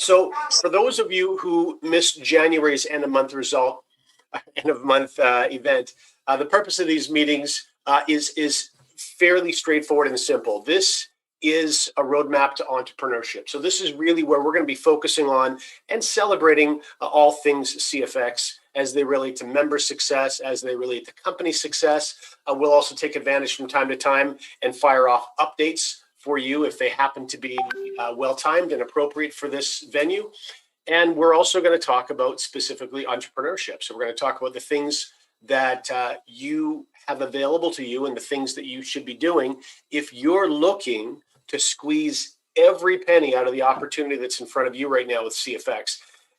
So for those of you who missed January's end of month event, the purpose of these meetings is fairly straightforward and simple. This is a roadmap to entrepreneurship. So this is really where we're going to be focusing on and celebrating all things CFX as they relate to member success, as they relate to company success. We'll also take advantage from time to time and fire off updates for you if they happen to be well-timed and appropriate for this venue. And we're also going to talk about specifically entrepreneurship. So we're going to talk about the things that you have available to you and the things that you should be doing if you're looking to squeeze every penny out of the opportunity that's in front of you right now with CFX.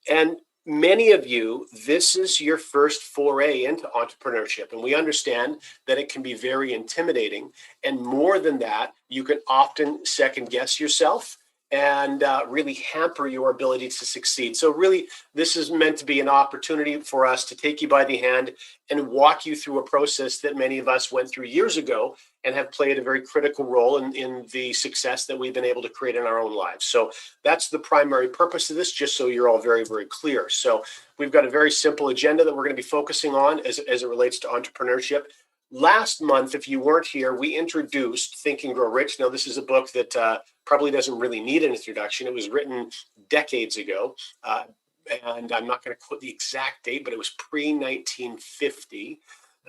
And many of you, this is your first foray into entrepreneurship, and we understand that it can be very intimidating. And more than that, you can often second guess yourself and really hamper your ability to succeed. So really, this is meant to be an opportunity for us to take you by the hand and walk you through a process that many of us went through years ago and have played a very critical role in the success that we've been able to create in our own lives. So that's the primary purpose of this, just so you're all very, very clear. So we've got a very simple agenda that we're going to be focusing on as it relates to entrepreneurship. Last month, if you weren't here, we introduced Think and Grow Rich. Now, this is a book that probably doesn't really need an introduction. It was written decades ago, and I'm not going to quote the exact date, but it was pre-1950,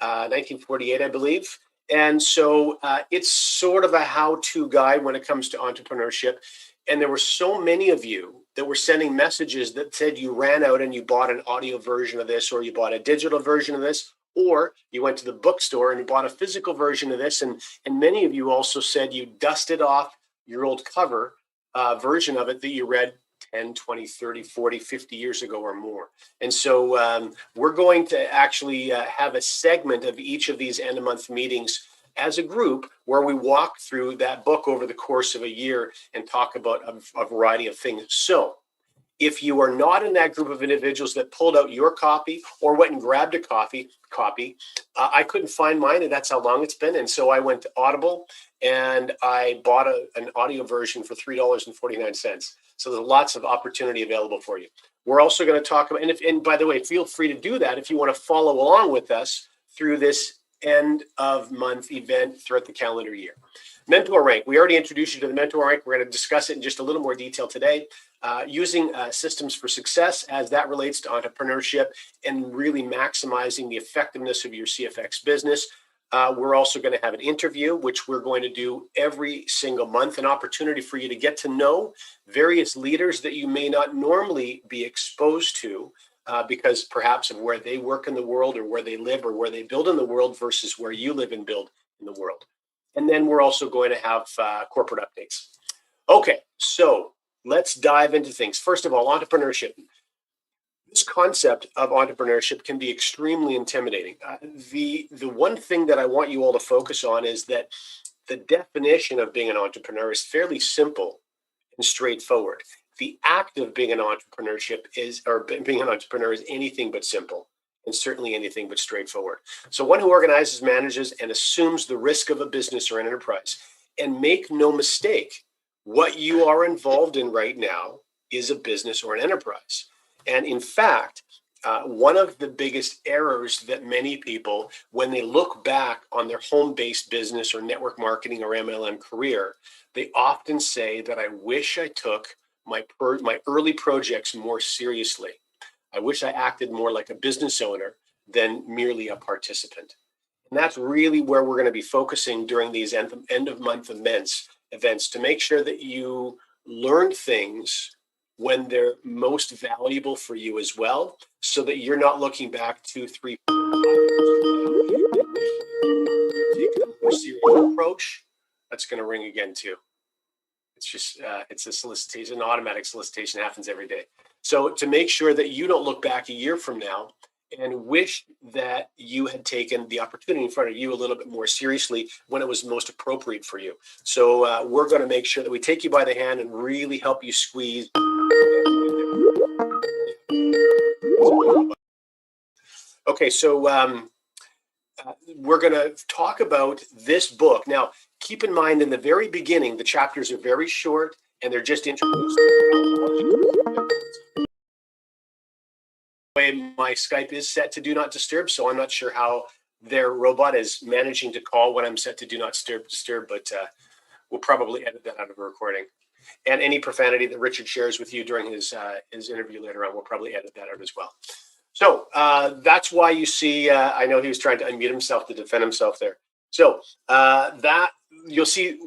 1948, I believe. And so it's sort of a how-to guide when it comes to entrepreneurship. And there were so many of you that were sending messages that said you ran out and you bought an audio version of this, or you bought a digital version of this, or you went to the bookstore and you bought a physical version of this. And many of you also said you dusted off your old cover version of it that you read 10, 20, 30, 40, 50 years ago or more. And so we're going to actually have a segment of each of these end of month meetings as a group where we walk through that book over the course of a year and talk about a variety of things. So if you are not in that group of individuals that pulled out your copy or went and grabbed a copy, I couldn't find mine, and that's how long it's been. And so I went to Audible and I bought an audio version for $3.49. So there's lots of opportunity available for you. We're also going to talk about, and by the way, feel free to do that if you want to follow along with us through this end of month event throughout the calendar year. Mentor Rank. We already introduced you to the Mentor Rank. We're going to discuss it in just a little more detail today, using systems for success as that relates to entrepreneurship and really maximizing the effectiveness of your CFX business. We're also going to have an interview, which we're going to do every single month, an opportunity for you to get to know various leaders that you may not normally be exposed to because perhaps of where they work in the world or where they live or where they build in the world versus where you live and build in the world. And then we're also going to have corporate updates. Okay, so let's dive into things. First of all, entrepreneurship. This concept of entrepreneurship can be extremely intimidating. The one thing that I want you all to focus on is that the definition of being an entrepreneur is fairly simple and straightforward. The act of being an entrepreneur is anything but simple, and certainly anything but straightforward. So one who organizes, manages, and assumes the risk of a business or an enterprise. And make no mistake, what you are involved in right now is a business or an enterprise. And in fact, one of the biggest errors that many people, when they look back on their home-based business or network marketing or MLM career, they often say that I wish I took my early projects more seriously. I wish I acted more like a business owner than merely a participant. And that's really where we're going to be focusing during these end of month events to make sure that you learn things when they're most valuable for you as well, so that you're not looking back 2, 3, 4, 5 years take a more serious approach. That's going to ring again too. It's just it's a solicitation, an automatic solicitation happens every day. So to make sure that you don't look back a year from now and wish that you had taken the opportunity in front of you a little bit more seriously when it was most appropriate for you. So we're going to make sure that we take you by the hand and really help you squeeze. Okay, so we're going to talk about this book. Now, keep in mind in the very beginning, the chapters are very short and they're just introduced. My Skype is set to do not disturb, so I'm not sure how their robot is managing to call when I'm set to do not disturb, but we'll probably edit that out of a recording. And any profanity that Richard shares with you during his interview later on, we'll probably edit that out as well. So that's why you see, I know he was trying to unmute himself to defend himself there. So that you'll see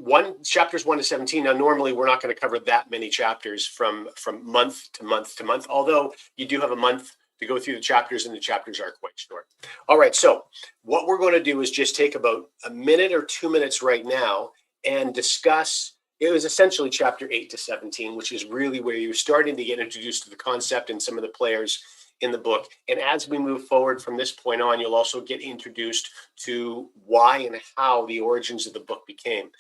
chapters 1 to 17. Now, normally we're not going to cover that many chapters from month to month to month, although you do have a month to go through the chapters, and the chapters are quite short. All right, so what we're going to do is just take about a minute or 2 minutes right now and discuss. It was essentially chapter 8 to 17, which is really where you're starting to get introduced to the concept and some of the players in the book. And as we move forward from this point on, you'll also get introduced to why and how the origins of the book became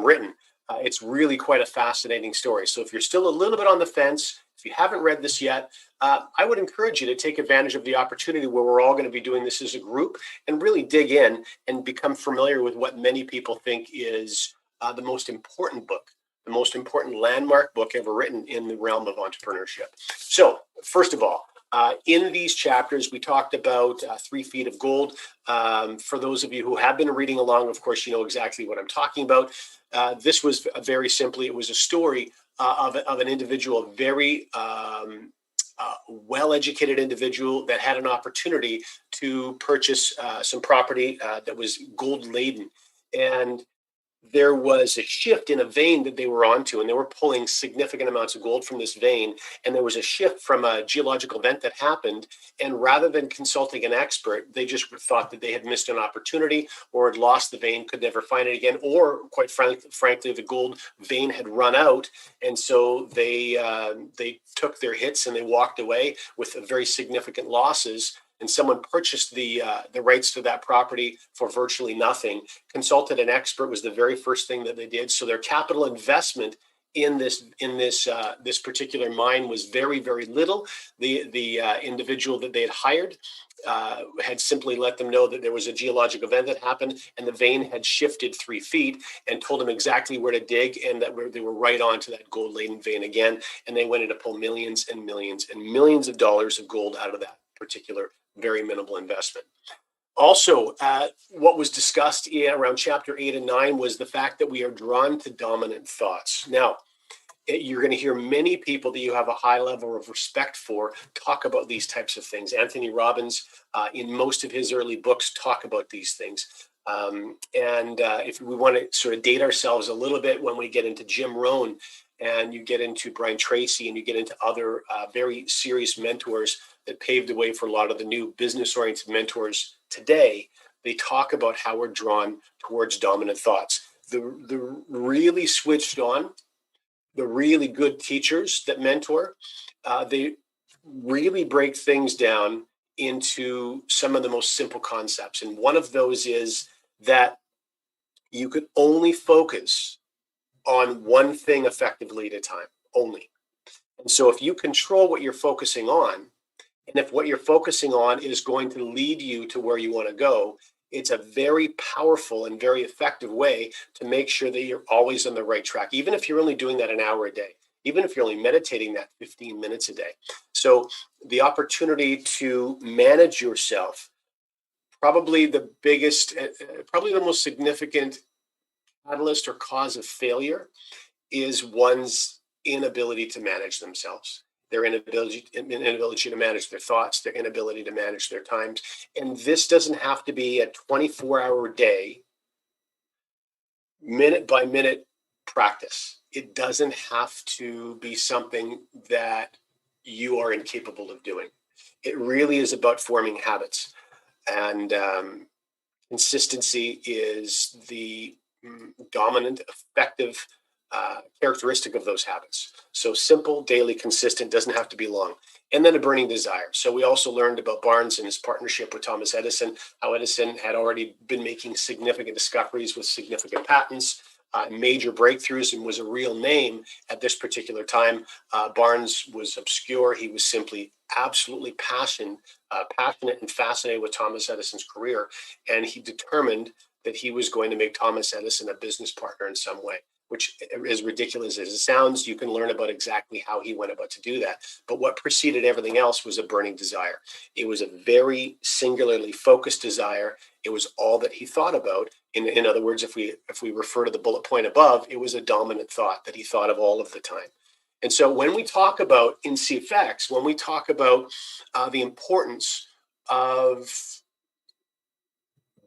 written. It's really quite a fascinating story. So if you're still a little bit on the fence, if you haven't read this yet, I would encourage you to take advantage of the opportunity where we're all going to be doing this as a group and really dig in and become familiar with what many people think is the most important book, the most important landmark book ever written in the realm of entrepreneurship. So first of all, in these chapters, we talked about 3 feet of gold. For those of you who have been reading along, of course, you know exactly what I'm talking about. This was very simply, it was a story of an individual, a very well-educated individual that had an opportunity to purchase some property that was gold-laden. And there was a shift in a vein that they were onto, and they were pulling significant amounts of gold from this vein. And there was a shift from a geological event that happened. And rather than consulting an expert, they just thought that they had missed an opportunity or had lost the vein, could never find it again, or quite frankly, the gold vein had run out. And so they took their hits and they walked away with very significant losses. And someone purchased the rights to that property for virtually nothing. Consulted an expert was the very first thing that they did. So their capital investment in this particular mine was very, very little. The individual that they had hired had simply let them know that there was a geologic event that happened, and the vein had shifted 3 feet, and told them exactly where to dig, and that they were right on to that gold-laden vein again. And they went in to pull millions and millions and millions of dollars of gold out of that particular very minimal investment. Also, what was discussed around chapter 8 and 9 was the fact that we are drawn to dominant thoughts. Now, you're going to hear many people that you have a high level of respect for talk about these types of things. Anthony Robbins, in most of his early books, talk about these things. If we want to sort of date ourselves a little bit, when we get into Jim Rohn and you get into Brian Tracy and you get into other very serious mentors that paved the way for a lot of the new business-oriented mentors today, they talk about how we're drawn towards dominant thoughts. The really switched on, the really good teachers that mentor, they really break things down into some of the most simple concepts. And one of those is that you could only focus on one thing effectively at a time, only. And so if you control what you're focusing on, and if what you're focusing on is going to lead you to where you want to go, it's a very powerful and very effective way to make sure that you're always on the right track, even if you're only doing that an hour a day, even if you're only meditating that 15 minutes a day. So the opportunity to manage yourself, probably the biggest, probably the most significant catalyst or cause of failure is one's inability to manage themselves, their inability to manage their thoughts, their inability to manage their times. And this doesn't have to be a 24-hour day, minute by minute practice. It doesn't have to be something that you are incapable of doing. It really is about forming habits. And consistency is the dominant, effective characteristic of those habits. So simple, daily, consistent, doesn't have to be long. And then a burning desire. So we also learned about Barnes and his partnership with Thomas Edison, how Edison had already been making significant discoveries with significant patents, major breakthroughs, and was a real name at this particular time. Barnes was obscure. He was simply absolutely passionate and fascinated with Thomas Edison's career. And he determined that he was going to make Thomas Edison a business partner in some way. which is ridiculous as it sounds. You can learn about exactly how he went about to do that. But what preceded everything else was a burning desire. It was a very singularly focused desire. It was all that he thought about. In other words, if we refer to the bullet point above, it was a dominant thought that he thought of all of the time. And so when we talk about in CFX, when we talk about the importance of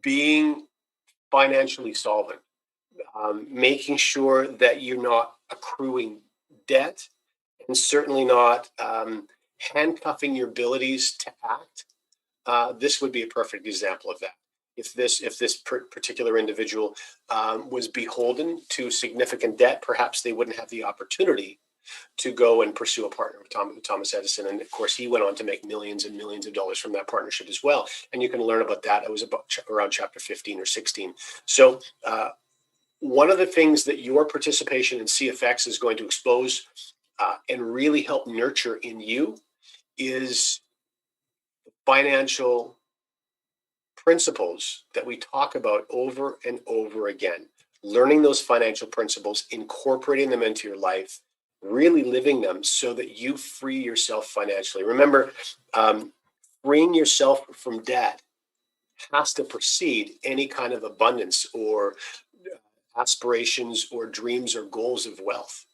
being financially solvent, making sure that you're not accruing debt, and certainly not handcuffing your abilities to act, this would be a perfect example of that. If this particular individual was beholden to significant debt, perhaps they wouldn't have the opportunity to go and pursue a partner with Thomas Edison. And of course, he went on to make millions and millions of dollars from that partnership as well. And you can learn about that. It was about around chapter 15 or 16. So one of the things that your participation in CFX is going to expose and really help nurture in you is financial principles that we talk about over and over again. Learning those financial principles, incorporating them into your life, really living them so that you free yourself financially. Remember, freeing yourself from debt has to precede any kind of abundance or aspirations or dreams or goals of wealth.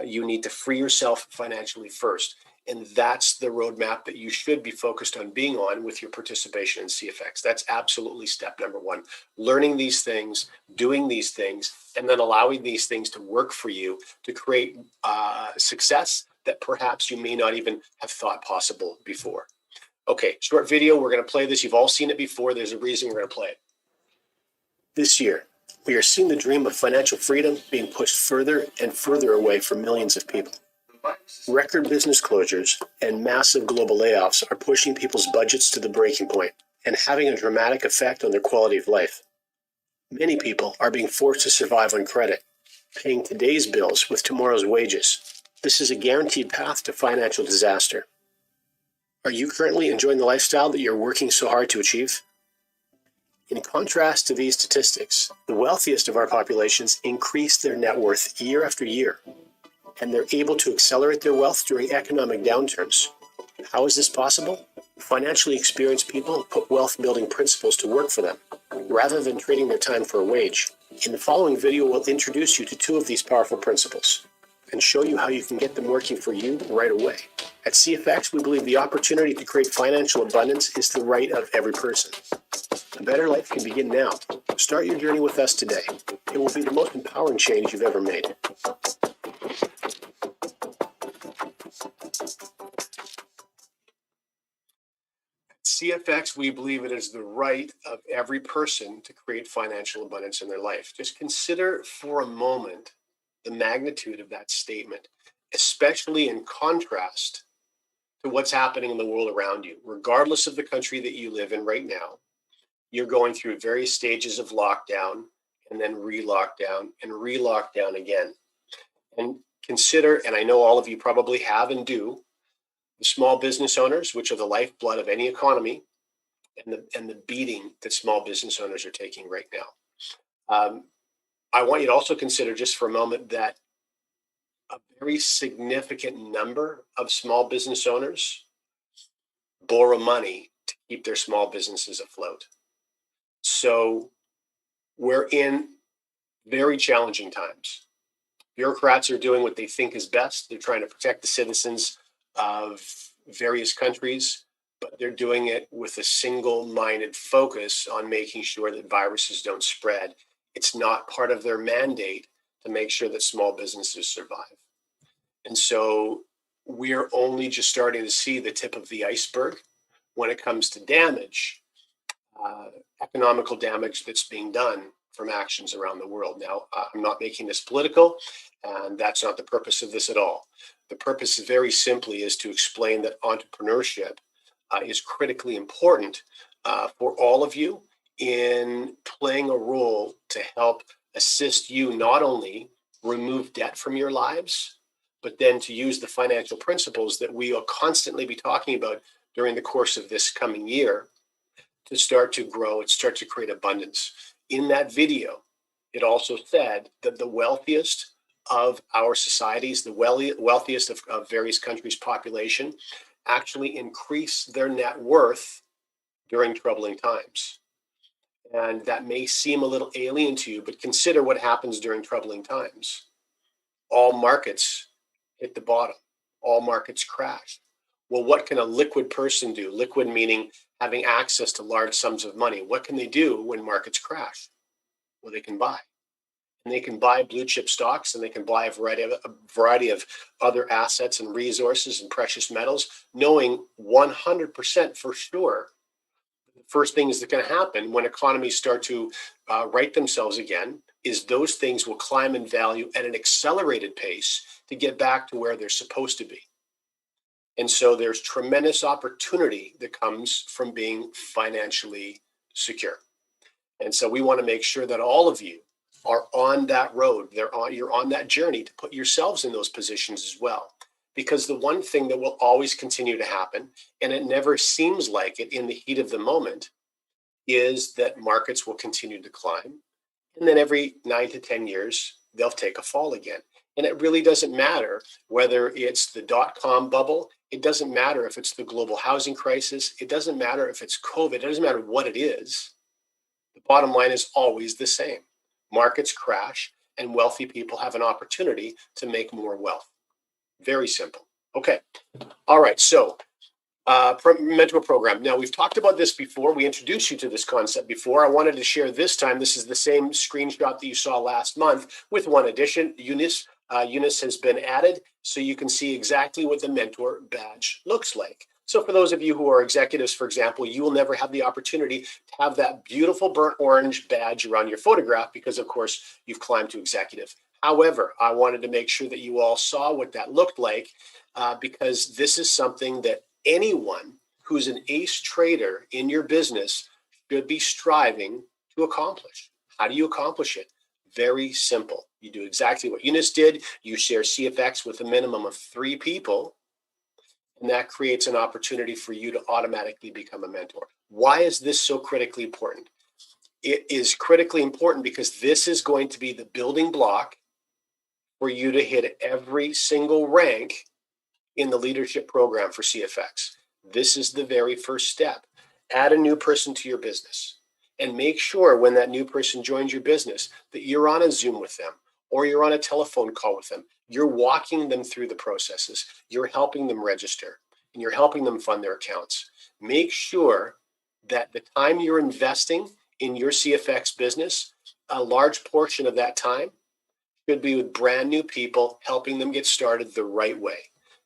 You need to free yourself financially first. And that's the roadmap that you should be focused on being on with your participation in CFX. That's absolutely step number one. Learning these things, doing these things, and then allowing these things to work for you to create success that perhaps you may not even have thought possible before. Okay, short video. We're going to play this. You've all seen it before. There's a reason we're going to play it. This year, we are seeing the dream of financial freedom being pushed further and further away from millions of people. Record business closures and massive global layoffs are pushing people's budgets to the breaking point and having a dramatic effect on their quality of life. Many people are being forced to survive on credit, paying today's bills with tomorrow's wages. This is a guaranteed path to financial disaster. Are you currently enjoying the lifestyle that you're working so hard to achieve? In contrast to these statistics, the wealthiest of our populations increase their net worth year after year, and they're able to accelerate their wealth during economic downturns. How is this possible? Financially experienced people put wealth-building principles to work for them, rather than trading their time for a wage. In the following video, we'll introduce you to two of these powerful principles and show you how you can get them working for you right away. At CFX, we believe the opportunity to create financial abundance is the right of every person. A better life can begin now. Start your journey with us today. It will be the most empowering change you've ever made. CFX, we believe it is the right of every person to create financial abundance in their life. Just consider for a moment the magnitude of that statement, especially in contrast to what's happening in the world around you. Regardless of the country that you live in right now, you're going through various stages of lockdown and then re-lockdown and re-lockdown again. And consider, and I know all of you probably have and do, the small business owners, which are the lifeblood of any economy, and the beating that small business owners are taking right now. I want you to also consider just for a moment that a very significant number of small business owners borrow money to keep their small businesses afloat. So we're in very challenging times. Bureaucrats are doing what they think is best. They're trying to protect the citizens of various countries, but they're doing it with a single-minded focus on making sure that viruses don't spread. It's not part of their mandate to make sure that small businesses survive. And so we're only just starting to see the tip of the iceberg when it comes to damage, economical damage that's being done from actions around the world. Now, I'm not making this political, and that's not the purpose of this at all. The purpose very simply is to explain that entrepreneurship is critically important for all of you in playing a role to help assist you not only remove debt from your lives, but then to use the financial principles that we will constantly be talking about during the course of this coming year to start to grow and start to create abundance. In that video, it also said that the wealthiest of our societies, the wealthiest of various countries' population, actually increase their net worth during troubling times. And that may seem a little alien to you, but consider what happens during troubling times. All markets hit the bottom, all markets crash. Well, what can a liquid person do? Liquid meaning having access to large sums of money. What can they do when markets crash? Well, they can buy. And they can buy blue chip stocks, and they can buy a variety of other assets and resources and precious metals, knowing 100% for sure the first things that can happen when economies start to right themselves again is those things will climb in value at an accelerated pace to get back to where they're supposed to be. And so there's tremendous opportunity that comes from being financially secure. And so we want to make sure that all of you are on that road. You're on that journey to put yourselves in those positions as well. Because the one thing that will always continue to happen, and it never seems like it in the heat of the moment, is that markets will continue to climb. And then every 9 to 10 years, they'll take a fall again. And it really doesn't matter whether it's the dot-com bubble. It doesn't matter if it's the global housing crisis. It doesn't matter if it's COVID. It doesn't matter what it is. The bottom line is always the same. Markets crash, and wealthy people have an opportunity to make more wealth. Very simple. Okay. All right. So, mentor program. Now, we've talked about this before. We introduced you to this concept before. I wanted to share this time. This is the same screenshot that you saw last month with one addition. Eunice has been added, so you can see exactly what the mentor badge looks like. So for those of you who are executives, for example, you will never have the opportunity to have that beautiful burnt orange badge around your photograph because, of course, you've climbed to executive. However, I wanted to make sure that you all saw what that looked like because this is something that anyone who's an ace trader in your business should be striving to accomplish. How do you accomplish it? Very simple. You do exactly what Eunice did. You share CFX with a minimum of 3 people. And that creates an opportunity for you to automatically become a mentor. Why is this so critically important? It is critically important because this is going to be the building block for you to hit every single rank in the leadership program for CFX. This is the very first step. Add a new person to your business and make sure when that new person joins your business that you're on a Zoom with them or you're on a telephone call with them. You're walking them through the processes. You're helping them register and you're helping them fund their accounts. Make sure that the time you're investing in your CFX business, a large portion of that time should be with brand new people, helping them get started the right way,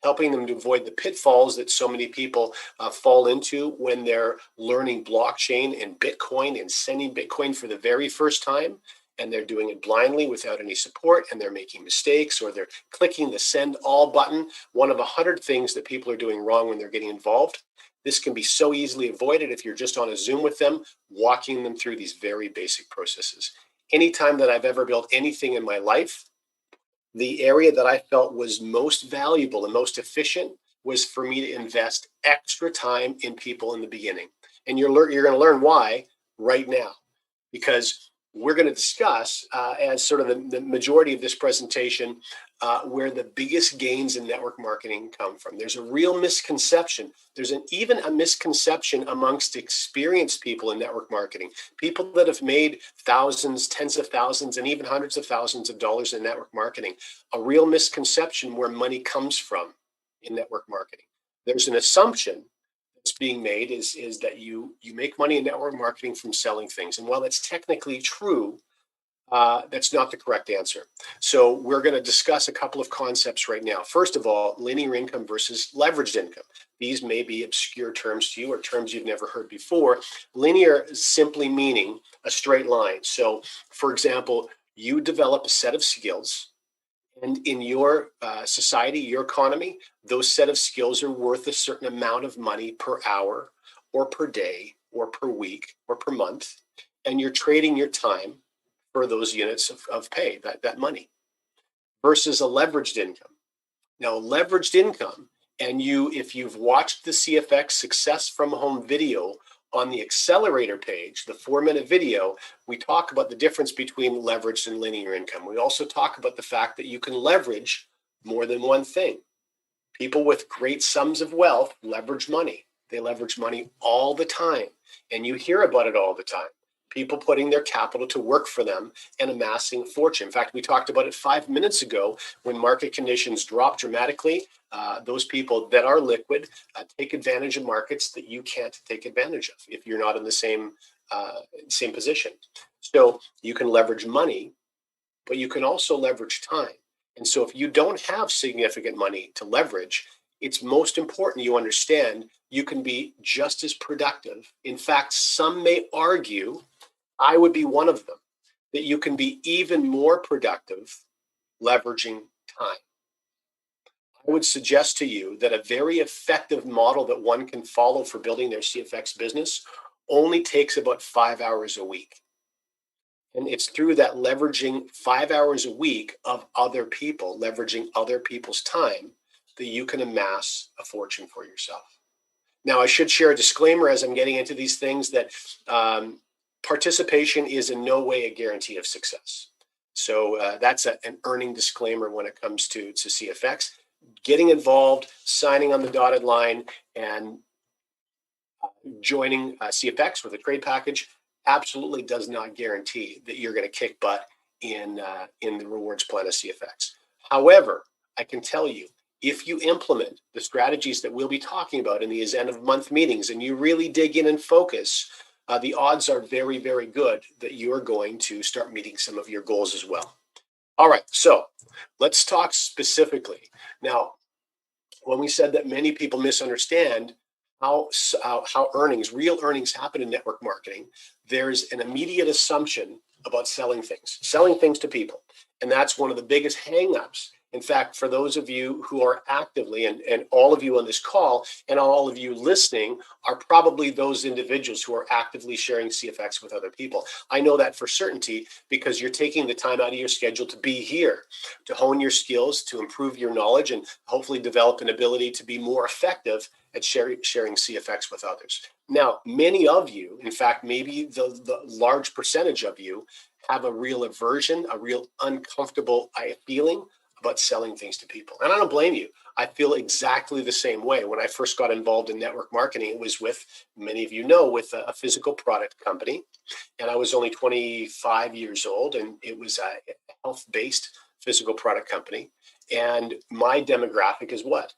helping them to avoid the pitfalls that so many people fall into when they're learning blockchain and Bitcoin and sending Bitcoin for the very first time. And they're doing it blindly without any support, and they're making mistakes, or they're clicking the send all button, one of 100 things that people are doing wrong when they're getting involved. This can be so easily avoided if you're just on a Zoom with them, walking them through these very basic processes. Anytime that I've ever built anything in my life, the area that I felt was most valuable and most efficient was for me to invest extra time in people in the beginning. And you're going to learn why right now, because we're going to discuss as sort of the majority of this presentation where the biggest gains in network marketing come from. There's a real misconception. There's even a misconception amongst experienced people in network marketing, people that have made thousands, tens of thousands, and even hundreds of thousands of dollars in network marketing. A real misconception where money comes from in network marketing. There's an assumption that's being made is that you make money in network marketing from selling things. And while that's technically true, that's not the correct answer. So we're going to discuss a couple of concepts right now. First of all, linear income versus leveraged income. These may be obscure terms to you or terms you've never heard before. Linear is simply meaning a straight line. So for example, you develop a set of skills, and in your society, your economy, those set of skills are worth a certain amount of money per hour or per day or per week or per month. And you're trading your time for those units of pay, that money, versus a leveraged income. Now, leveraged income, and if you've watched the CFX Success from Home video on the accelerator page, the 4-minute video, we talk about the difference between leveraged and linear income. We also talk about the fact that you can leverage more than one thing. People with great sums of wealth leverage money. They leverage money all the time, and you hear about it all the time. People putting their capital to work for them and amassing fortune. In fact, we talked about it 5 minutes ago when market conditions drop dramatically. Those people that are liquid take advantage of markets that you can't take advantage of if you're not in the same position. So you can leverage money, but you can also leverage time. And so if you don't have significant money to leverage, it's most important you understand you can be just as productive. In fact, some may argue, I would be one of them, that you can be even more productive leveraging time. I would suggest to you that a very effective model that one can follow for building their CFX business only takes about 5 hours a week. And it's through that leveraging 5 hours a week of other people, leveraging other people's time, that you can amass a fortune for yourself. Now, I should share a disclaimer as I'm getting into these things that participation is in no way a guarantee of success. So that's an earning disclaimer when it comes to CFX. Getting involved, signing on the dotted line, and joining CFX with a trade package absolutely does not guarantee that you're going to kick butt in the rewards plan of CFX. However, I can tell you, if you implement the strategies that we'll be talking about in these end of month meetings and you really dig in and focus, the odds are very, very good that you are going to start meeting some of your goals as well. All right, so let's talk specifically. Now, when we said that many people misunderstand how real earnings happen in network marketing, there's an immediate assumption about selling things to people. And that's one of the biggest hangups. In fact, for those of you who are actively, and all of you on this call and all of you listening are probably those individuals who are actively sharing CFX with other people. I know that for certainty because you're taking the time out of your schedule to be here, to hone your skills, to improve your knowledge, and hopefully develop an ability to be more effective at sharing CFX with others. Now, many of you, in fact, maybe the large percentage of you, have a real aversion, a real uncomfortable feeling about selling things to people. And I don't blame you. I feel exactly the same way. When I first got involved in network marketing, it was with, many of you know, with a physical product company. And I was only 25 years old, and it was a health-based physical product company. And my demographic is what?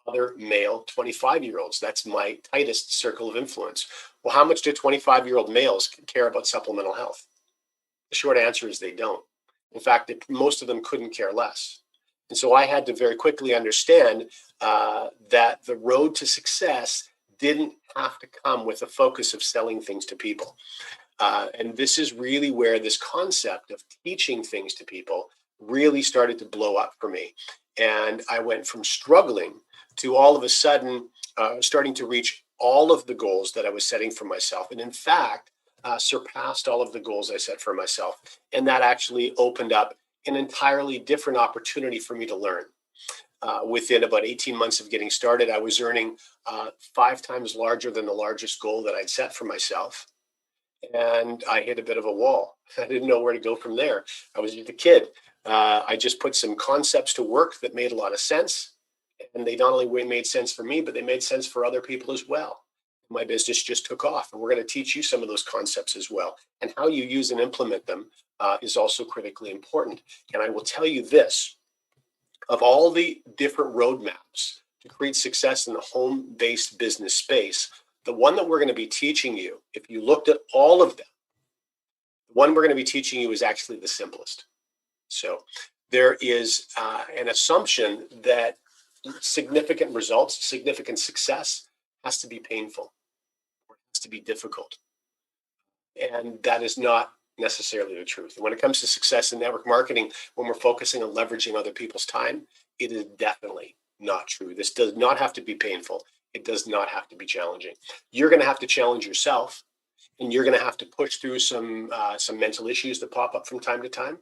Other male 25-year-olds. That's my tightest circle of influence. Well, how much do 25-year-old males care about supplemental health? The short answer is they don't. In fact, most of them couldn't care less. And so I had to very quickly understand that the road to success didn't have to come with a focus of selling things to people. And this is really where this concept of teaching things to people really started to blow up for me. And I went from struggling to all of a sudden starting to reach all of the goals that I was setting for myself. And in fact, surpassed all of the goals I set for myself. And that actually opened up an entirely different opportunity for me to learn. Within about 18 months of getting started, I was earning 5 times larger than the largest goal that I'd set for myself. And I hit a bit of a wall. I didn't know where to go from there. I was just a kid. I just put some concepts to work that made a lot of sense. And they not only made sense for me, but they made sense for other people as well. My business just took off. And we're going to teach you some of those concepts as well. And how you use and implement them is also critically important. And I will tell you this, of all the different roadmaps to create success in the home-based business space, the one that we're going to be teaching you, if you looked at all of them, the one we're going to be teaching you is actually the simplest. So there is an assumption that significant results, significant success has to be painful, or has to be difficult. And that is not necessarily the truth. And when it comes to success in network marketing, when we're focusing on leveraging other people's time, it is definitely not true. This does not have to be painful. It does not have to be challenging. You're going to have to challenge yourself, and you're going to have to push through some mental issues that pop up from time to time.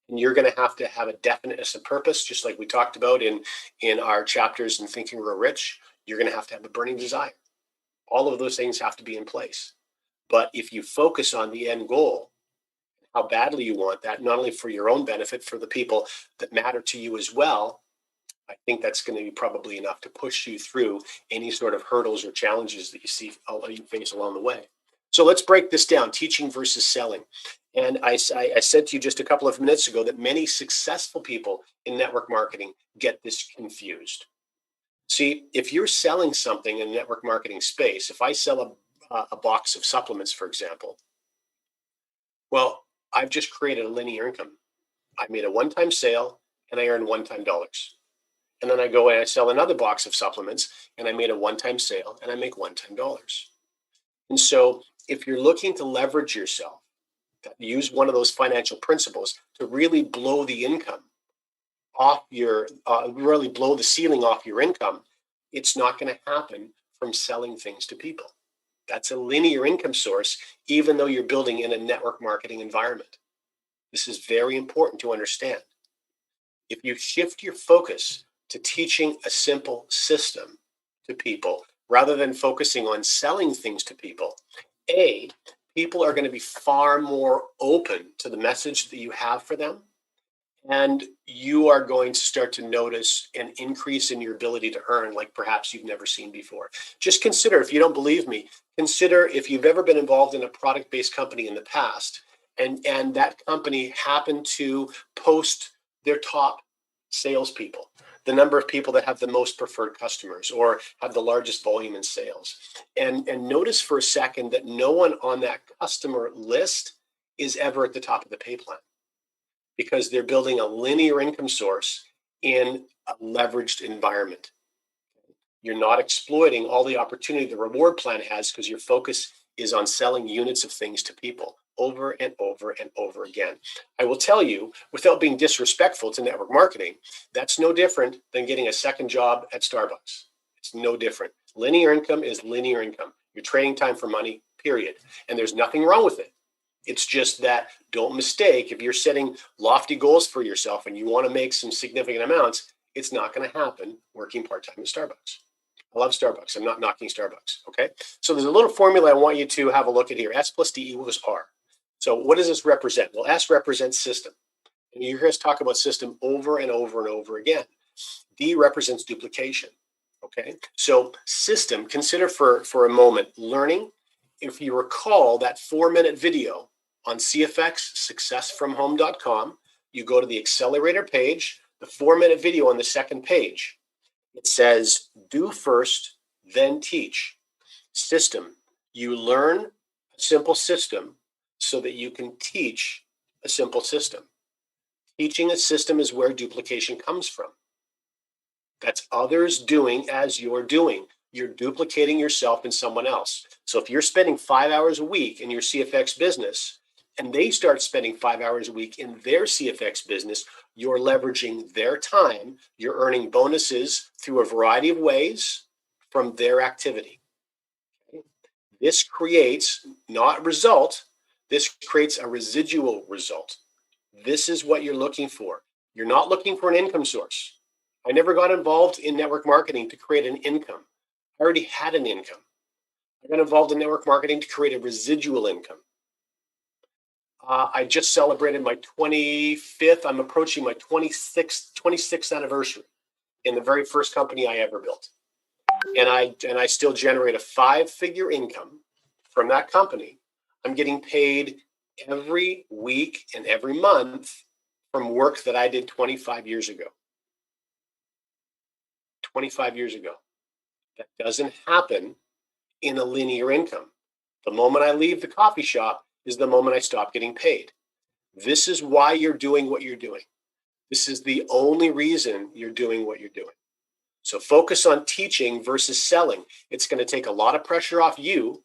And you're going to have a definiteness of purpose, just like we talked about in our chapters in Think and Grow Rich. You're going to have a burning desire. All of those things have to be in place. But if you focus on the end goal, how badly you want that, not only for your own benefit, for the people that matter to you as well, I think that's going to be probably enough to push you through any sort of hurdles or challenges that you face along the way. So let's break this down: teaching versus selling. And I said to you just a couple of minutes ago that many successful people in network marketing get this confused. See, if you're selling something in network marketing space, if I sell a box of supplements, for example, well, I've just created a linear income. I made a one-time sale and I earn one-time dollars. And then I go and I sell another box of supplements and I made a one-time sale and I make one-time dollars. And so if you're looking to leverage yourself, use one of those financial principles to really blow the income off really blow the ceiling off your income, it's not going to happen from selling things to people. That's a linear income source, even though you're building in a network marketing environment. This is very important to understand. If you shift your focus to teaching a simple system to people rather than focusing on selling things to people, people are going to be far more open to the message that you have for them. And you are going to start to notice an increase in your ability to earn like perhaps you've never seen before. Just consider, if you don't believe me, consider if you've ever been involved in a product-based company in the past and that company happened to post their top salespeople, the number of people that have the most preferred customers or have the largest volume in sales. And notice for a second that no one on that customer list is ever at the top of the pay plan, because they're building a linear income source in a leveraged environment. You're not exploiting all the opportunity the reward plan has because your focus is on selling units of things to people over and over and over again. I will tell you, without being disrespectful to network marketing, that's no different than getting a second job at Starbucks. It's no different. Linear income is linear income. You're trading time for money, period. And there's nothing wrong with it. It's just that, don't mistake, if you're setting lofty goals for yourself and you want to make some significant amounts, it's not going to happen working part-time at Starbucks. I love Starbucks. I'm not knocking Starbucks. Okay. So there's a little formula I want you to have a look at here. S plus D equals R. So what does this represent? Well, S represents system. And you hear us talk about system over and over and over again. D represents duplication. Okay. So system, consider for a moment learning. If you recall that 4-minute video on CFX, successfromhome.com, you go to the accelerator page, the 4-minute video on the second page. It says, do first, then teach. System. You learn a simple system so that you can teach a simple system. Teaching a system is where duplication comes from. That's others doing as you're doing. You're duplicating yourself in someone else. So if you're spending 5 hours a week in your CFX business and they start spending 5 hours a week in their CFX business, you're leveraging their time. You're earning bonuses through a variety of ways from their activity. Okay? This creates not result. This creates a residual result. This is what you're looking for. You're not looking for an income source. I never got involved in network marketing to create an income. I already had an income. I got involved in network marketing to create a residual income. I just celebrated my 25th. I'm approaching my 26th anniversary in the very first company I ever built. And I still generate a 5-figure income from that company. I'm getting paid every week and every month from work that I did 25 years ago. 25 years ago. That doesn't happen in a linear income. The moment I leave the coffee shop is the moment I stop getting paid. This is why you're doing what you're doing. This is the only reason you're doing what you're doing. So focus on teaching versus selling. It's going to take a lot of pressure off you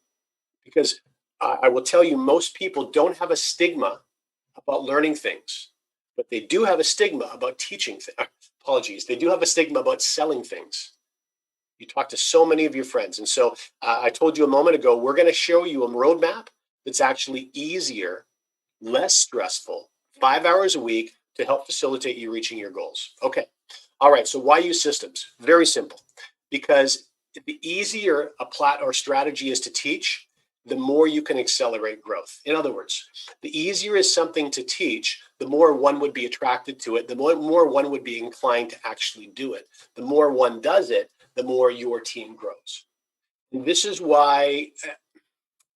because I will tell you, most people don't have a stigma about learning things, but they do have a stigma about teaching things. Apologies. They do have a stigma about selling things. You talk to so many of your friends. And so I told you a moment ago, we're going to show you a roadmap that's actually easier, less stressful, 5 hours a week to help facilitate you reaching your goals. Okay. All right. So why use systems? Very simple. Because the easier a plat or strategy is to teach, the more you can accelerate growth. In other words, the easier is something to teach, the more one would be attracted to it, the more one would be inclined to actually do it. The more one does it, the more your team grows. And this is why.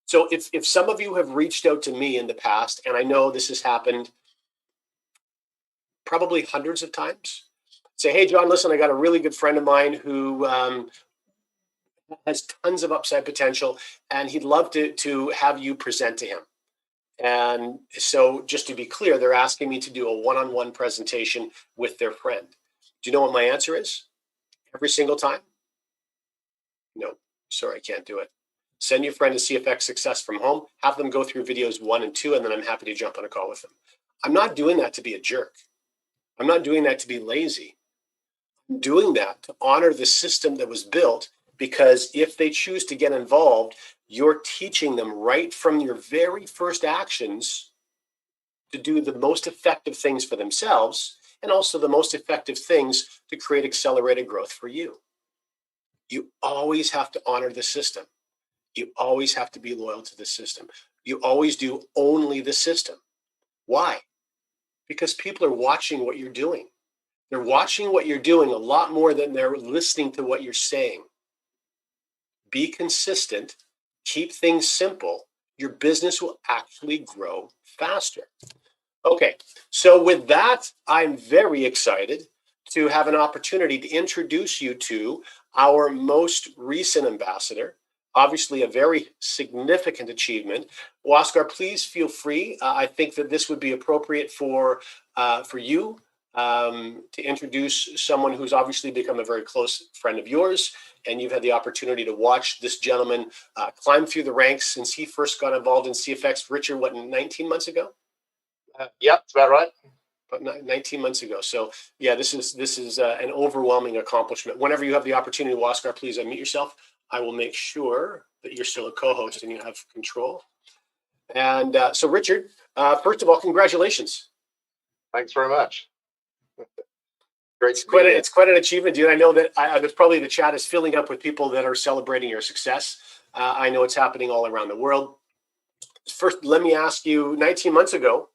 So if some of you have reached out to me in the past, and I know this has happened probably hundreds of times, say, hey, John, listen, I got a really good friend of mine who has tons of upside potential, and he'd love to have you present to him. And so just to be clear, they're asking me to do a one-on-one presentation with their friend. Do you know what my answer is? Every single time? No, sorry, I can't do it. Send your friend to CFX Success from Home, have them go through videos 1 and 2, and then I'm happy to jump on a call with them. I'm not doing that to be a jerk. I'm not doing that to be lazy. I'm doing that to honor the system that was built, because if they choose to get involved, you're teaching them right from your very first actions to do the most effective things for themselves, and also the most effective things to create accelerated growth for you. You always have to honor the system. You always have to be loyal to the system. You always do only the system. Why? Because people are watching what you're doing. They're watching what you're doing a lot more than they're listening to what you're saying. Be consistent, keep things simple. Your business will actually grow faster. Okay, so with that, I'm very excited to have an opportunity to introduce you to our most recent ambassador. Obviously, a very significant achievement. Oscar, please feel free. I think that this would be appropriate for you to introduce someone who's obviously become a very close friend of yours, and you've had the opportunity to watch this gentleman climb through the ranks since he first got involved in CFX. Richard, what, 19 months ago? Yeah, that's about right. About 19 months ago. So yeah, this is an overwhelming accomplishment. Whenever you have the opportunity, Oscar, please unmute yourself. I will make sure that you're still a co-host and you have control. And so Richard, first of all, congratulations. Thanks very much. Great. It's quite an achievement, dude. I know that there's probably the chat is filling up with people that are celebrating your success. I know it's happening all around the world. First, let me ask you, 19 months ago,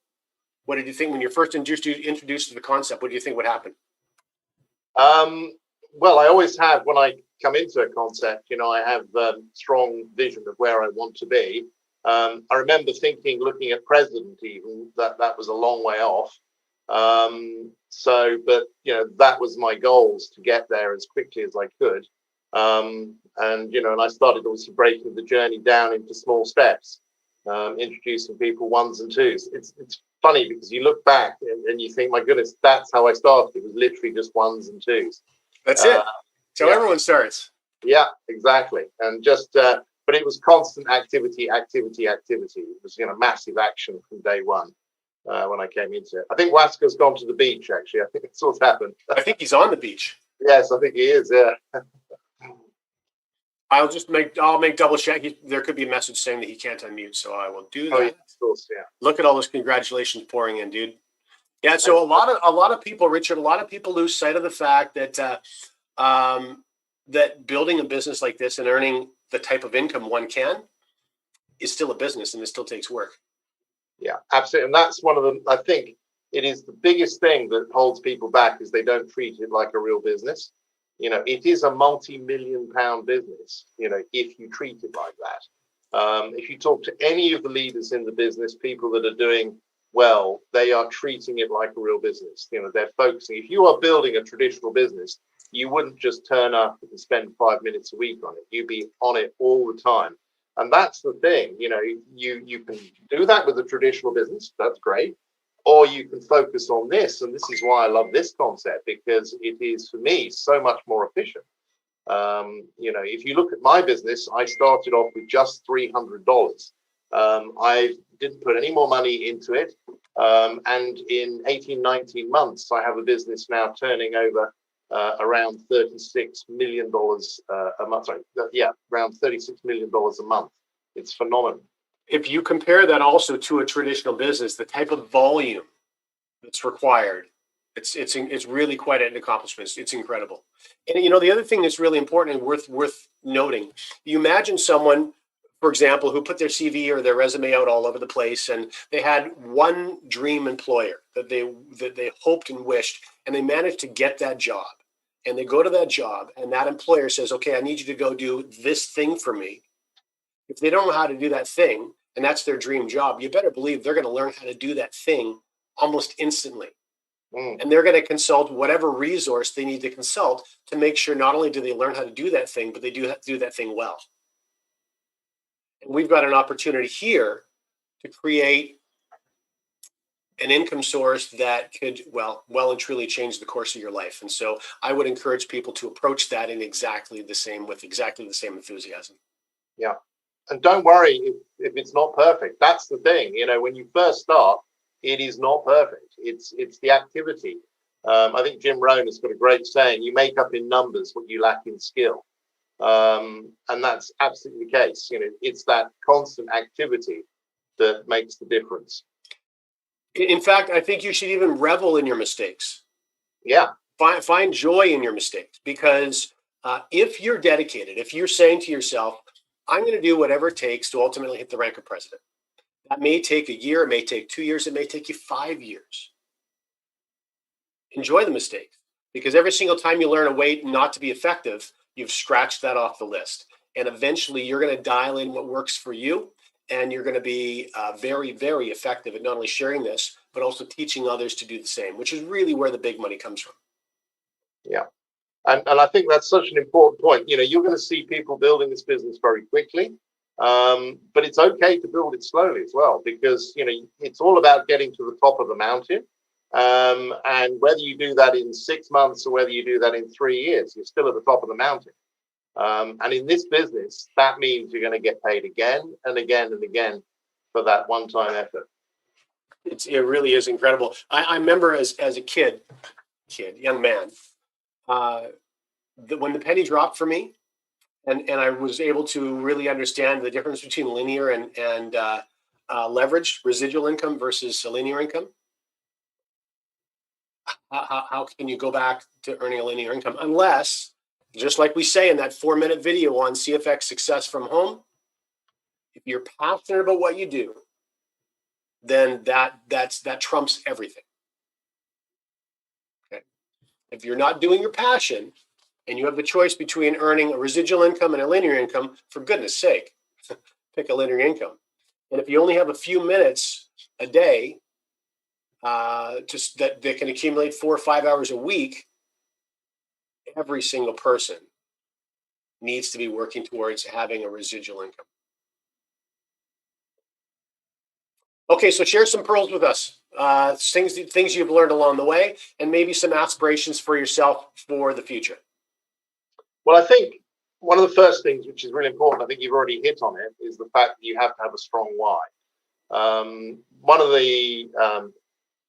what did you think when you're first introduced to the concept? What do you think would happen? Well, I always have, when I come into a concept, I have strong vision of where I want to be. I remember thinking, looking at president even, that was a long way off. But that was my goals, to get there as quickly as I could. And I started obviously breaking the journey down into small steps, introducing people ones and twos. It's funny because you look back and you think, my goodness, that's how I started. It was literally just ones and twos. That's it. So everyone starts. Yeah, exactly. And just, but it was constant activity. It was, massive action from day one when I came into it. I think Wasker's gone to the beach, actually. I think that's what's happened. I think he's on the beach. Yes, I think he is, yeah. I'll make double check. There could be a message saying that he can't unmute, so I will do that. Oh, yeah, of course, yeah. Look at all those congratulations pouring in, dude. Yeah, so a lot of people, Richard, lose sight of the fact that that building a business like this and earning the type of income one can is still a business, and it still takes work. Yeah, absolutely. And that's one of them. I think it is the biggest thing that holds people back, is they don't treat it like a real business. It is a multi-million-pound business, if you treat it like that. If you talk to any of the leaders in the business, people that are doing well, they are treating it like a real business. They're focusing. If you are building a traditional business, you wouldn't just turn up and spend 5 minutes a week on it. You'd be on it all the time. And that's the thing, you can do that with a traditional business. That's great. Or you can focus on this. And this is why I love this concept, because it is, for me, so much more efficient. If you look at my business, I started off with just $300. I didn't put any more money into it. And in 18, 19 months, I have a business now turning over around $36 million a month. Around $36 million a month. It's phenomenal. If you compare that also to a traditional business, the type of volume that's required It's really quite an accomplishment. It's incredible. And you know, the other thing that's really important and worth noting, you imagine someone, for example, who put their CV or their resume out all over the place, and they had one dream employer that they hoped and wished, and they managed to get that job. And they go to that job, and that employer says, "Okay, I need you to go do this thing for me." If they don't know how to do that thing, and that's their dream job, you better believe they're going to learn how to do that thing almost instantly. And they're going to consult whatever resource they need to consult to make sure not only do they learn how to do that thing, but they do that thing well. And we've got an opportunity here to create an income source that could well and truly change the course of your life. And so I would encourage people to approach that in exactly the same enthusiasm. Yeah. And don't worry if it's not perfect. That's the thing. You know, when you first start, it is not perfect. It's the activity. I think Jim Rohn has got a great saying: "You make up in numbers what you lack in skill," and that's absolutely the case. You know, it's that constant activity that makes the difference. In fact, I think you should even revel in your mistakes. Yeah. Find joy in your mistakes, because if you're dedicated, if you're saying to yourself, "I'm going to do whatever it takes to ultimately hit the rank of president," that may take a year, it may take 2 years, it may take you 5 years. Enjoy the mistakes, because every single time you learn a way not to be effective, you've scratched that off the list. And eventually you're going to dial in what works for you, and you're going to be very, very effective at not only sharing this, but also teaching others to do the same, which is really where the big money comes from. Yeah. And I think that's such an important point. You know, you're going to see people building this business very quickly. But it's okay to build it slowly as well, because, you know, it's all about getting to the top of the mountain. And whether you do that in 6 months or whether you do that in 3 years, you're still at the top of the mountain. And in this business, that means you're going to get paid again and again and again for that one-time effort. It really is incredible. I remember as a young man, when the penny dropped for me, and I was able to really understand the difference between linear and leveraged residual income versus linear income. How can you go back to earning a linear income unless, just like we say in that 4-minute video on CFX Success from Home, if you're passionate about what you do, then that trumps everything. Okay. If you're not doing your passion, and you have the choice between earning a residual income and a linear income, for goodness sake, pick a linear income. And if you only have a few minutes a day, that can accumulate 4 or 5 hours a week, every single person needs to be working towards having a residual income. Okay, so share some pearls with us. Things you've learned along the way, and maybe some aspirations for yourself for the future. Well, I think one of the first things, which is really important, I think you've already hit on it, is the fact that you have to have a strong why. One of the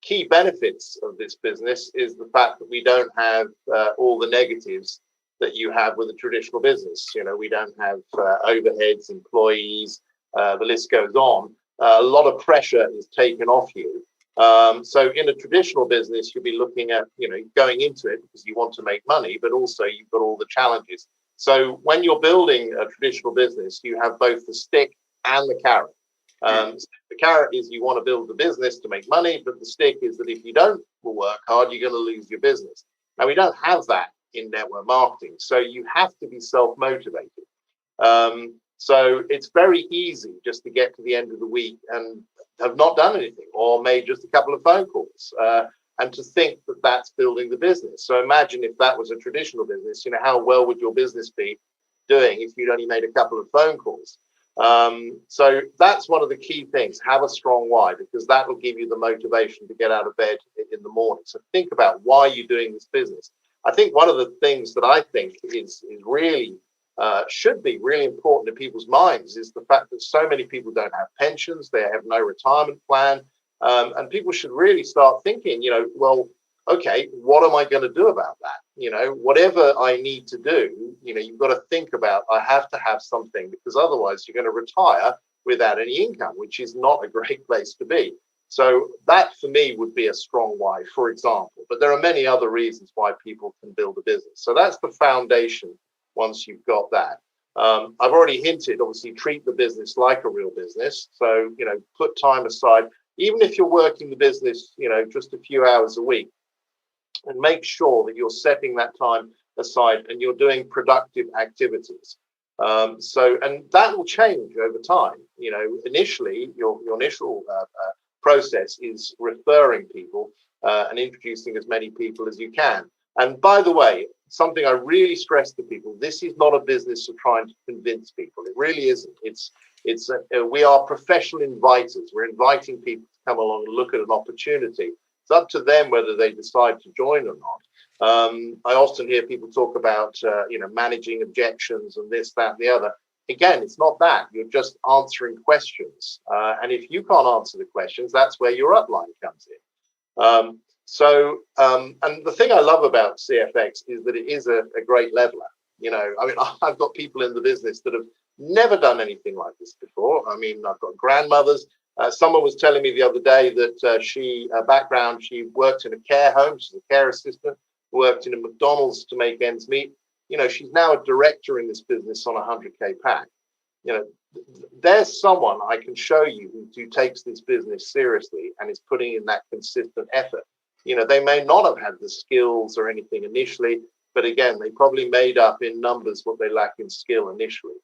key benefits of this business is the fact that we don't have all the negatives that you have with a traditional business. You know, we don't have overheads, employees, the list goes on. A lot of pressure is taken off you. So in a traditional business, you'll be looking at, you know, going into it because you want to make money, but also you've got all the challenges. So when you're building a traditional business, you have both the stick and the carrot. So the carrot is you want to build the business to make money, but the stick is that if you don't work hard, you're going to lose your business. Now, we don't have that in network marketing, so you have to be self-motivated. So it's very easy just to get to the end of the week and have not done anything, or made just a couple of phone calls, and to think that that's building the business. So imagine if that was a traditional business, you know, how well would your business be doing if you'd only made a couple of phone calls? So that's one of the key things. Have a strong why, because that will give you the motivation to get out of bed in the morning. So think about why you're doing this business. I think one of the things that I think is really should be really important in people's minds is the fact that so many people don't have pensions, they have no retirement plan, and people should really start thinking, you know, well, okay, what am I going to do about that? You know, whatever I need to do, you know, you've got to think about, I have to have something, because otherwise you're going to retire without any income, which is not a great place to be. So that for me would be a strong why, for example. But there are many other reasons why people can build a business. So that's the foundation once you've got that. I've already hinted, obviously, treat the business like a real business. So, put time aside, even if you're working the business, just a few hours a week, and make sure that you're setting that time aside and you're doing productive activities. And that will change over time. Initially, your initial process is referring people and introducing as many people as you can. And by the way, something I really stress to people: this is not a business of trying to convince people. It really isn't. We are professional inviters. We're inviting people to come along and look at an opportunity. It's up to them whether they decide to join or not. I often hear people talk about, managing objections and this, that, and the other. Again, it's not that. You're just answering questions. And if you can't answer the questions, that's where your upline comes in. And the thing I love about CFX is that it is a great leveler. I've got people in the business that have never done anything like this before. I've got grandmothers. Someone was telling me the other day that she worked in a care home. She's a care assistant, worked in a McDonald's to make ends meet. She's now a director in this business on a 100K pack. There's someone I can show you who takes this business seriously and is putting in that consistent effort. They may not have had the skills or anything initially, but again, they probably made up in numbers what they lack in skill initially.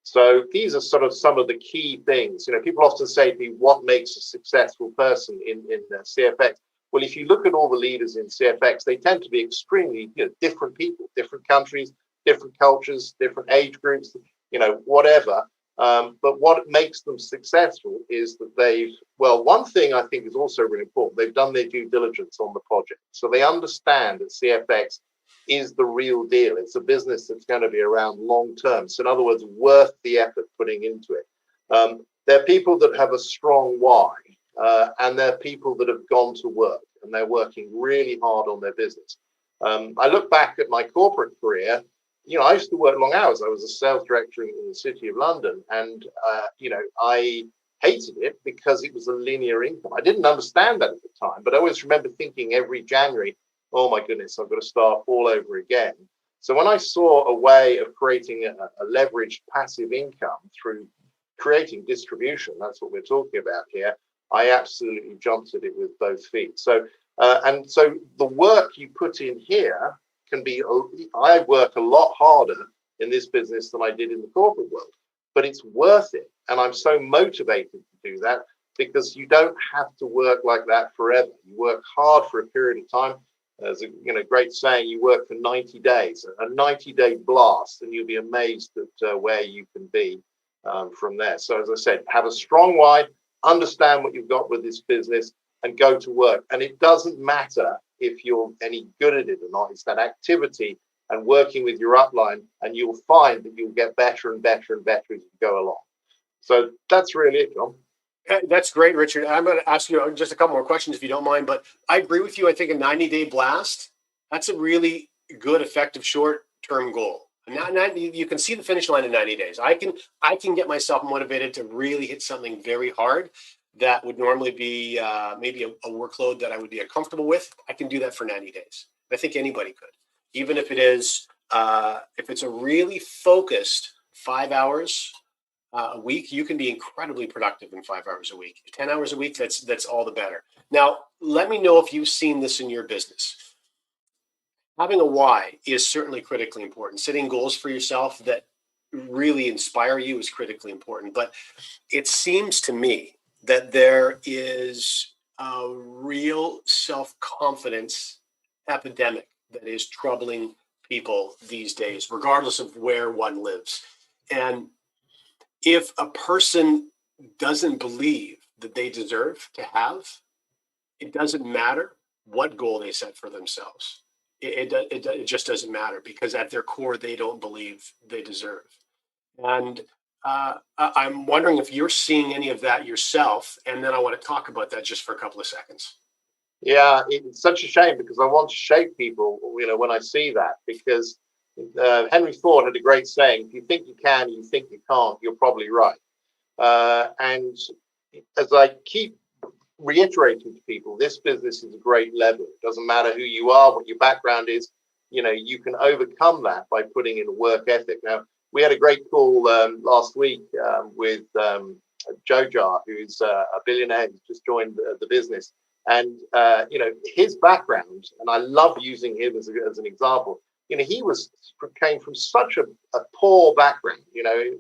So these are sort of some of the key things. People often say to me, what makes a successful person in CFX? Well, if you look at all the leaders in CFX, they tend to be extremely different people, different countries, different cultures, different age groups, whatever. But what makes them successful is that one thing I think is also really important, they've done their due diligence on the project. So they understand that CFX is the real deal. It's a business that's going to be around long term. So in other words, worth the effort putting into it. They're people that have a strong why, and they're people that have gone to work and they're working really hard on their business. I look back at my corporate career. I used to work long hours. I was a sales director in the City of London, and I hated it because it was a linear income. I didn't understand that at the time, but I always remember thinking every January, oh my goodness, I've got to start all over again. So when I saw a way of creating a leveraged passive income through creating distribution, that's what we're talking about here, I absolutely jumped at it with both feet. So the work you put in here can be, I work a lot harder in this business than I did in the corporate world, but it's worth it. And I'm so motivated to do that because you don't have to work like that forever. You work hard for a period of time. There's a great saying, you work for 90 days, a 90-day blast, and you'll be amazed at where you can be from there. So as I said, have a strong why, understand what you've got with this business, and go to work. And it doesn't matter if you're any good at it or not. It's that activity and working with your upline, and you'll find that you'll get better and better and better as you go along. So that's really it, John. That's great, Richard. I'm going to ask you just a couple more questions if you don't mind, but I agree with you. I think a 90-day blast, that's a really good, effective short-term goal. You can see the finish line in 90 days. I can get myself motivated to really hit something very hard that would normally be maybe a workload that I would be uncomfortable with. I can do that for 90 days. I think anybody could, even if it's a really focused 5 hours a week, you can be incredibly productive in 5 hours a week. 10 hours a week, that's all the better. Now, let me know if you've seen this in your business. Having a why is certainly critically important. Setting goals for yourself that really inspire you is critically important. But it seems to me that there is a real self-confidence epidemic that is troubling people these days, regardless of where one lives. And if a person doesn't believe that they deserve to have, it doesn't matter what goal they set for themselves. It just doesn't matter, because at their core, they don't believe they deserve. And I'm wondering if you're seeing any of that yourself, and then I want to talk about that just for a couple of seconds. Yeah, it's such a shame because I want to shake people, when I see that, because Henry Ford had a great saying: if you think you can, you think you can't, you're probably right. And as I keep reiterating to people, this business is a great level. It doesn't matter who you are, what your background is. You can overcome that by putting in a work ethic. Now, we had a great call last week with Jojar, who's a billionaire who's just joined the business. And, his background, and I love using him as an example, he came from such a poor background.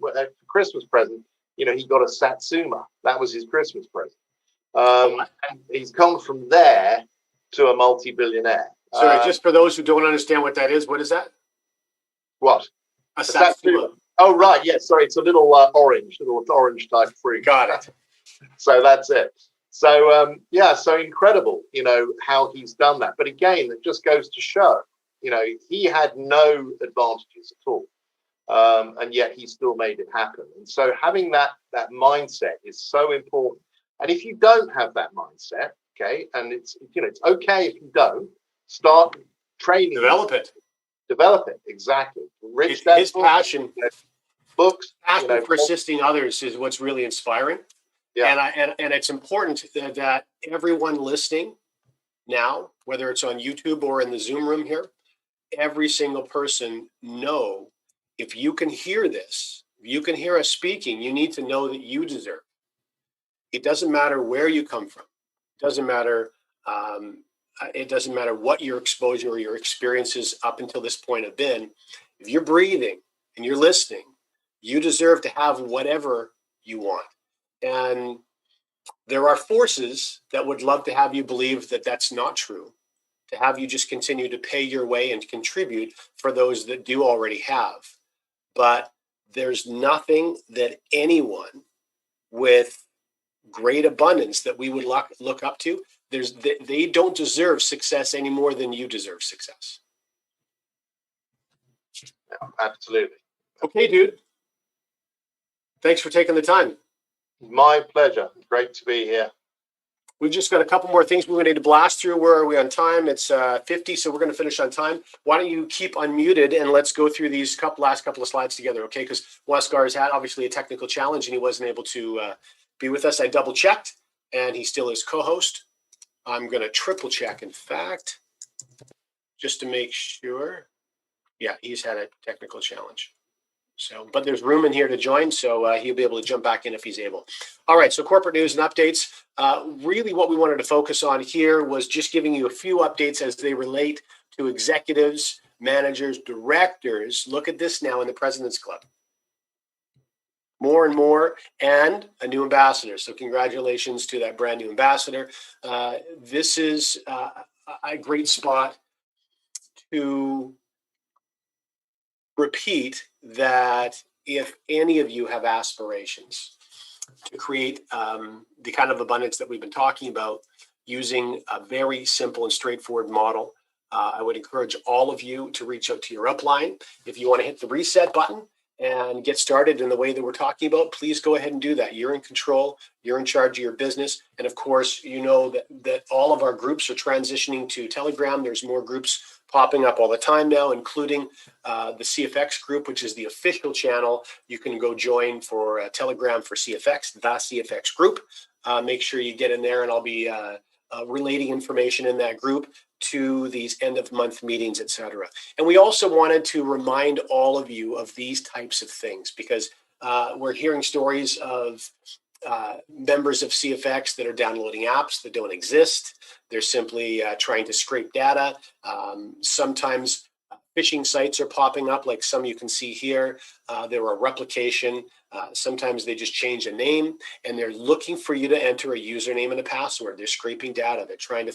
For Christmas present, he got a Satsuma. That was his Christmas present. And he's come from there to a multi-billionaire. So just for those who don't understand what that is, what is that? What? A Satsuma. Oh, right. Yes. Sorry. It's a little orange type fruit. Got it. So that's it. So, so incredible, how he's done that. But again, it just goes to show, he had no advantages at all. And yet he still made it happen. And so having that mindset is so important. And if you don't have that mindset, okay, and it's okay if you don't, start training. Develop it, exactly. His passion, books, for assisting others is what's really inspiring. Yeah. And it's important that everyone listening now, whether it's on YouTube or in the Zoom room here, every single person know, if you can hear this, if you can hear us speaking, you need to know that you deserve. It doesn't matter where you come from. It doesn't matter. It doesn't matter what your exposure or your experiences up until this point have been. If you're breathing and you're listening, you deserve to have whatever you want. And there are forces that would love to have you believe that that's not true, to have you just continue to pay your way and contribute for those that do already have. But there's nothing that anyone with great abundance that we would look up to, they don't deserve success any more than you deserve success. Yeah, absolutely. Okay, dude. Thanks for taking the time. My pleasure. Great to be here. We've just got a couple more things we need to blast through. Where are we on time? It's 50, so we're going to finish on time. Why don't you keep unmuted and let's go through these last couple of slides together, okay? Because Waskar has had obviously a technical challenge and he wasn't able to be with us. I double checked and he still is co-host. I'm going to triple check, in fact, just to make sure. Yeah, he's had a technical challenge. So, but there's room in here to join, so he'll be able to jump back in if he's able. All right, so corporate news and updates. Really what we wanted to focus on here was just giving you a few updates as they relate to executives, managers, directors. Look at this now in the President's Club. More and more, and a new ambassador. So congratulations to that brand new ambassador. This is a great spot to repeat that if any of you have aspirations to create the kind of abundance that we've been talking about using a very simple and straightforward model, I would encourage all of you to reach out to your upline. If you want to hit the reset button and get started in the way that we're talking about, please go ahead and do that. You're in control. You're in charge of your business. And of course, you know that all of our groups are transitioning to Telegram. There's more groups popping up all the time now, including the CFX group, which is the official channel. You can go join for Telegram for CFX, the CFX group. Make sure you get in there, and I'll be relating information in that group to these end of month meetings, etc. And we also wanted to remind all of you of these types of things because we're hearing stories of members of CFX that are downloading apps that don't exist. They're simply trying to scrape data. Sometimes phishing sites are popping up, like some you can see here. There are replication. Sometimes they just change a name and they're looking for you to enter a username and a password. They're scraping data. They're trying to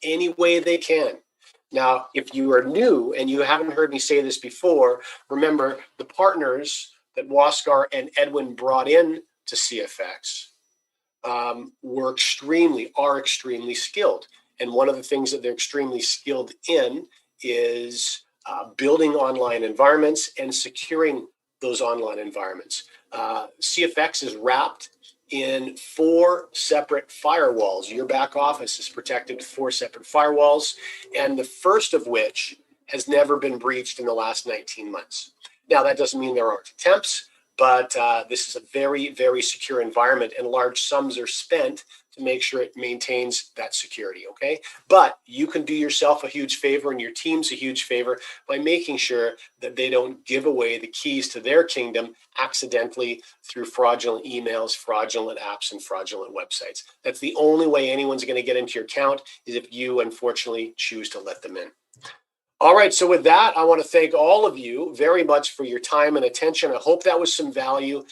any way they can. Now, if you are new and you haven't heard me say this before, remember the partners that Waskar and Edwin brought in to CFX are extremely skilled. And one of the things that they're extremely skilled in is building online environments and securing those online environments. CFX is wrapped in 4 separate firewalls. Your back office is protected with 4 separate firewalls, and the first of which has never been breached in the last 19 months. Now, that doesn't mean there aren't attempts, but this is a very, very secure environment, and large sums are spent to make sure it maintains that security, okay? But you can do yourself a huge favor and your teams a huge favor by making sure that they don't give away the keys to their kingdom accidentally through fraudulent emails, fraudulent apps, and fraudulent websites. That's the only way anyone's going to get into your account, is if you unfortunately choose to let them in. All right, so with that, I want to thank all of you very much for your time and attention. I hope that was some value.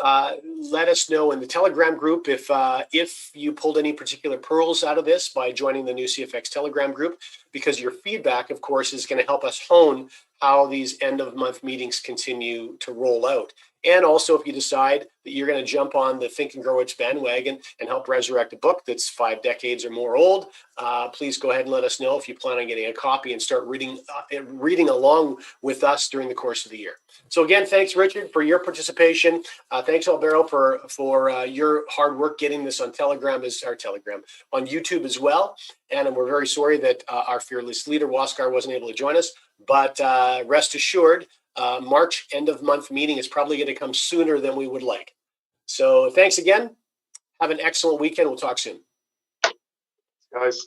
Let us know in the Telegram group if you pulled any particular pearls out of this by joining the new CFX Telegram group, because your feedback, of course, is going to help us hone how these end of month meetings continue to roll out. And also, if you decide that you're going to jump on the Think and Grow Rich bandwagon and help resurrect a book that's 5 decades or more old, please go ahead and let us know if you plan on getting a copy and start reading along with us during the course of the year. So again, thanks, Richard, for your participation. Thanks, Alvaro, for your hard work getting this on Telegram on YouTube as well. And we're very sorry that our fearless leader, Waskar, wasn't able to join us. But rest assured, March end of month meeting is probably going to come sooner than we would like. So thanks again. Have an excellent weekend. We'll talk soon. Guys.